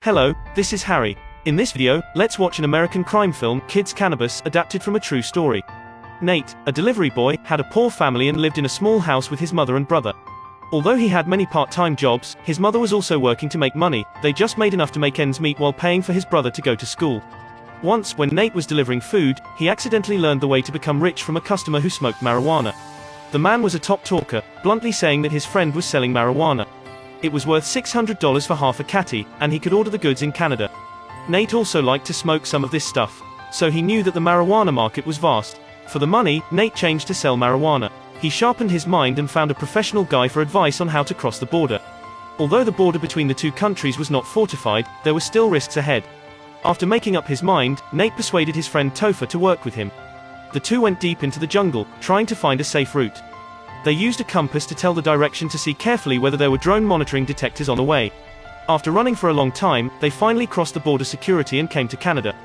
Hello, this is Harry. In this video, let's watch an American crime film, Kids Cannabis, adapted from a true story. Nate, a delivery boy, had a poor family and lived in a small house with his mother and brother. Although he had many part-time jobs, his mother was also working to make money. They just made enough to make ends meet while paying for his brother to go to school. Once, when Nate was delivering food, he accidentally learned the way to become rich from a customer who smoked marijuana. The man was a top talker, bluntly saying that his friend was selling marijuana. It was worth $600 for half a catty, and he could order the goods in Canada. Nate also liked to smoke some of this stuff, so he knew that the marijuana market was vast. For the money, Nate changed to sell marijuana. He sharpened his mind and found a professional guy for advice on how to cross the border. Although the border between the two countries was not fortified, there were still risks ahead. After making up his mind, Nate persuaded his friend Topher to work with him. The two went deep into the jungle, trying to find a safe route. They used a compass to tell the direction to see carefully whether there were drone monitoring detectors on the way. After running for a long time, they finally crossed the border security and came to Canada.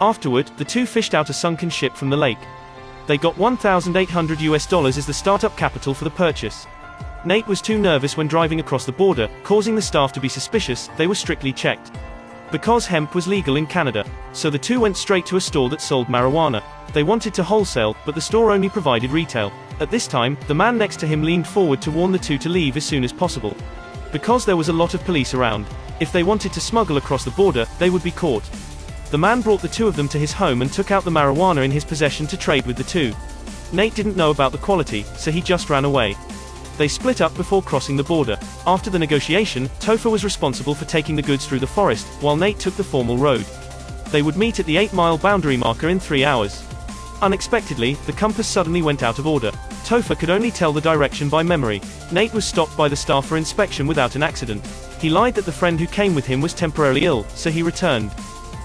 Afterward, the two fished out a sunken ship from the lake. They got $1,800 as the startup capital for the purchase. Nate was too nervous when driving across the border, causing the staff to be suspicious. They were strictly checked. Because hemp was legal in Canada, so the two went straight to a store that sold marijuana. They wanted to wholesale, but the store only provided retail. At this time, the man next to him leaned forward to warn the two to leave as soon as possible. Because there was a lot of police around, if they wanted to smuggle across the border, they would be caught. The man brought the two of them to his home and took out the marijuana in his possession to trade with the two. Nate didn't know about the quality, so he just ran away. They split up before crossing the border. After the negotiation, Topher was responsible for taking the goods through the forest, while Nate took the formal road. They would meet at the 8-mile boundary marker in 3 hours. Unexpectedly, the compass suddenly went out of order. Topher could only tell the direction by memory. Nate was stopped by the staff for inspection without an accident. He lied that the friend who came with him was temporarily ill, so he returned.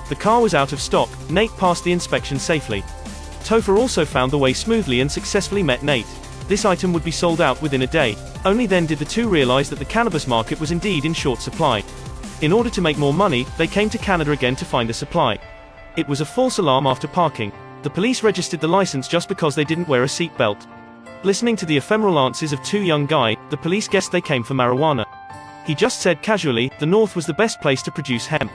The car was out of stock. Nate passed the inspection safely. Topher also found the way smoothly and successfully met Nate. This item would be sold out within a day. Only then did the two realize that the cannabis market was indeed in short supply. In order to make more money, they came to Canada again to find a supply. It was a false alarm after parking. The police registered the license just because they didn't wear a seat belt. Listening to the ephemeral answers of two young guys, the police guessed they came for marijuana. He just said casually, the North was the best place to produce hemp.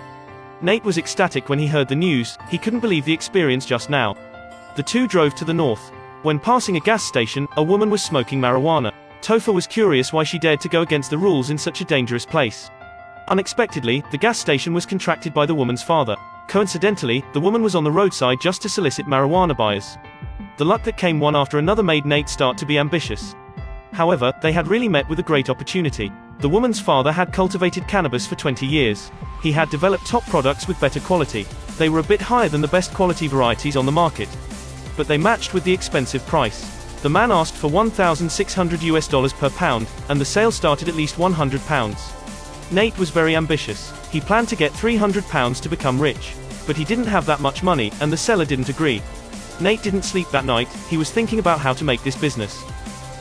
Nate was ecstatic when he heard the news. He couldn't believe the experience just now. The two drove to the north. When passing a gas station, a woman was smoking marijuana. Topher was curious why she dared to go against the rules in such a dangerous place. Unexpectedly, the gas station was contracted by the woman's father. Coincidentally, the woman was on the roadside just to solicit marijuana buyers. The luck that came one after another made Nate start to be ambitious. However, they had really met with a great opportunity. The woman's father had cultivated cannabis for 20 years. He had developed top products with better quality. They were a bit higher than the best quality varieties on the market, but they matched with the expensive price. The man asked for $1,600 per pound, and the sale started at least £100. Nate was very ambitious. He planned to get £300 to become rich. But he didn't have that much money, and the seller didn't agree. Nate didn't sleep that night. He was thinking about how to make this business.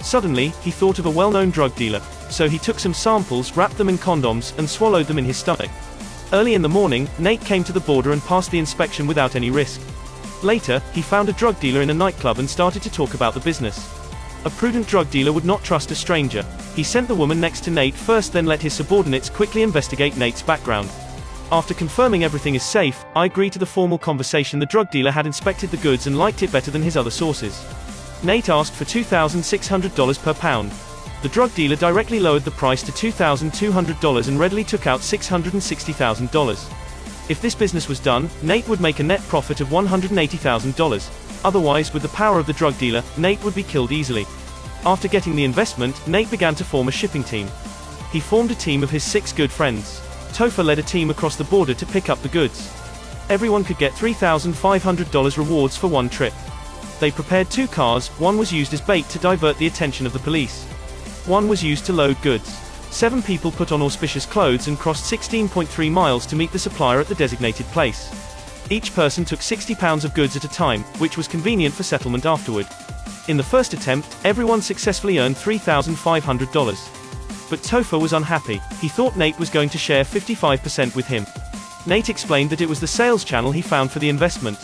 Suddenly, he thought of a well-known drug dealer. So he took some samples, wrapped them in condoms, and swallowed them in his stomach. Early in the morning, Nate came to the border and passed the inspection without any risk. Later, he found a drug dealer in a nightclub and started to talk about the business. A prudent drug dealer would not trust a stranger. He sent the woman next to Nate first, then let his subordinates quickly investigate Nate's background. After confirming everything is safe, I agree to the formal conversation. The drug dealer had inspected the goods and liked it better than his other sources. Nate asked for $2,600 per pound. The drug dealer directly lowered the price to $2,200 and readily took out $660,000. If this business was done, Nate would make a net profit of $180,000. Otherwise, with the power of the drug dealer, Nate would be killed easily. After getting the investment, Nate began to form a shipping team. He formed a team of his 6 good friends. Topher led a team across the border to pick up the goods. Everyone could get $3,500 rewards for one trip. They prepared 2 cars. One was used as bait to divert the attention of the police. One was used to load goods. 7 people put on auspicious clothes and crossed 16.3 miles to meet the supplier at the designated place. Each person took 60 pounds of goods at a time, which was convenient for settlement afterward. In the first attempt, everyone successfully earned $3,500. But Topher was unhappy. He thought Nate was going to share 55% with him. Nate explained that it was the sales channel he found for the investment.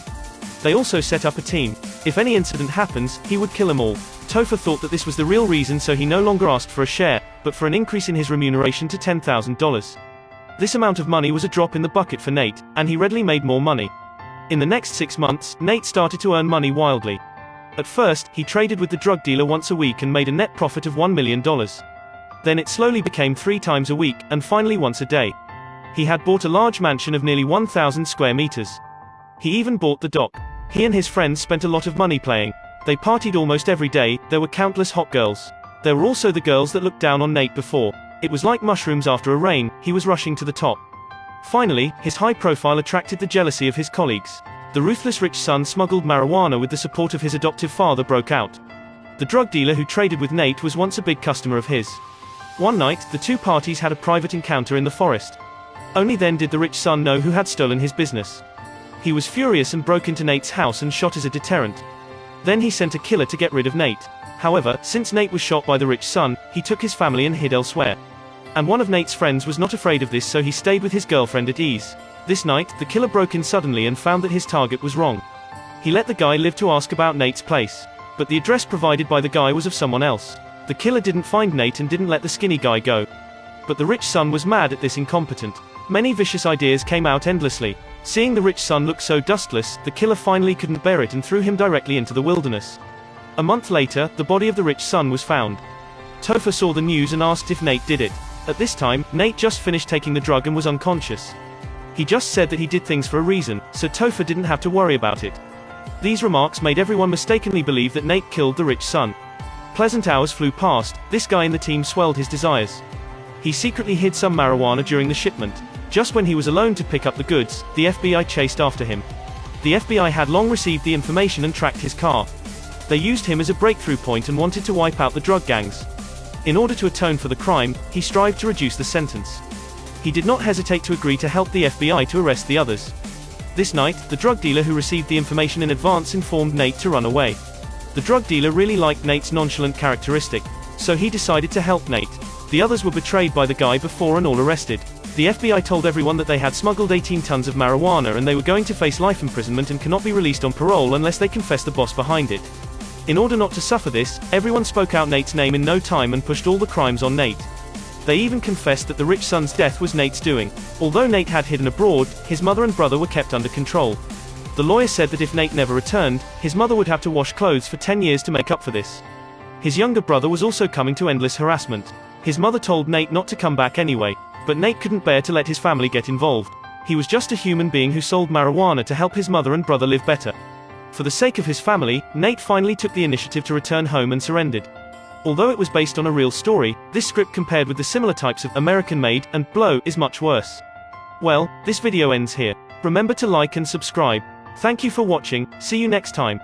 They also set up a team. If any incident happens, he would kill them all. Topher thought that this was the real reason, so he no longer asked for a share, but for an increase in his remuneration to $10,000. This amount of money was a drop in the bucket for Nate, and he readily made more money. In the next 6 months, Nate started to earn money wildly. At first, he traded with the drug dealer once a week and made a net profit of $1 million. Then it slowly became 3 times a week, and finally once a day. He had bought a large mansion of nearly 1,000 square meters. He even bought the dock. He and his friends spent a lot of money playing. They partied almost every day. There were countless hot girls. There were also the girls that looked down on Nate before. It was like mushrooms after a rain, he was rushing to the top. Finally, his high profile attracted the jealousy of his colleagues. The ruthless rich son smuggled marijuana with the support of his adoptive father broke out. The drug dealer who traded with Nate was once a big customer of his. One night, the two parties had a private encounter in the forest. Only then did the rich son know who had stolen his business. He was furious and broke into Nate's house and shot as a deterrent. Then he sent a killer to get rid of Nate. However, since Nate was shot by the rich son, he took his family and hid elsewhere. And one of Nate's friends was not afraid of this, so he stayed with his girlfriend at ease. This night, the killer broke in suddenly and found that his target was wrong. He let the guy live to ask about Nate's place. But the address provided by the guy was of someone else. The killer didn't find Nate and didn't let the skinny guy go. But the rich son was mad at this incompetent. Many vicious ideas came out endlessly. Seeing the rich son look so dustless, the killer finally couldn't bear it and threw him directly into the wilderness. A month later, the body of the rich son was found. Topher saw the news and asked if Nate did it. At this time, Nate just finished taking the drug and was unconscious. He just said that he did things for a reason, so Topher didn't have to worry about it. These remarks made everyone mistakenly believe that Nate killed the rich son. Pleasant hours flew past. This guy in the team swelled his desires. He secretly hid some marijuana during the shipment. Just when he was alone to pick up the goods, the FBI chased after him. The FBI had long received the information and tracked his car. They used him as a breakthrough point and wanted to wipe out the drug gangs. In order to atone for the crime, he strived to reduce the sentence. He did not hesitate to agree to help the FBI to arrest the others. This night, the drug dealer who received the information in advance informed Nate to run away. The drug dealer really liked Nate's nonchalant characteristic, so he decided to help Nate. The others were betrayed by the guy before and all arrested. The FBI told everyone that they had smuggled 18 tons of marijuana and they were going to face life imprisonment and cannot be released on parole unless they confess the boss behind it. In order not to suffer this, everyone spoke out Nate's name in no time and pushed all the crimes on Nate. They even confessed that the rich son's death was Nate's doing. Although Nate had hidden abroad, his mother and brother were kept under control. The lawyer said that if Nate never returned, his mother would have to wash clothes for 10 years to make up for this. His younger brother was also coming to endless harassment. His mother told Nate not to come back anyway, but Nate couldn't bear to let his family get involved. He was just a human being who sold marijuana to help his mother and brother live better. For the sake of his family, Nate finally took the initiative to return home and surrendered. Although it was based on a real story, this script compared with the similar types of American Made and Blow is much worse. Well, this video ends here. Remember to like and subscribe. Thank you for watching, see you next time.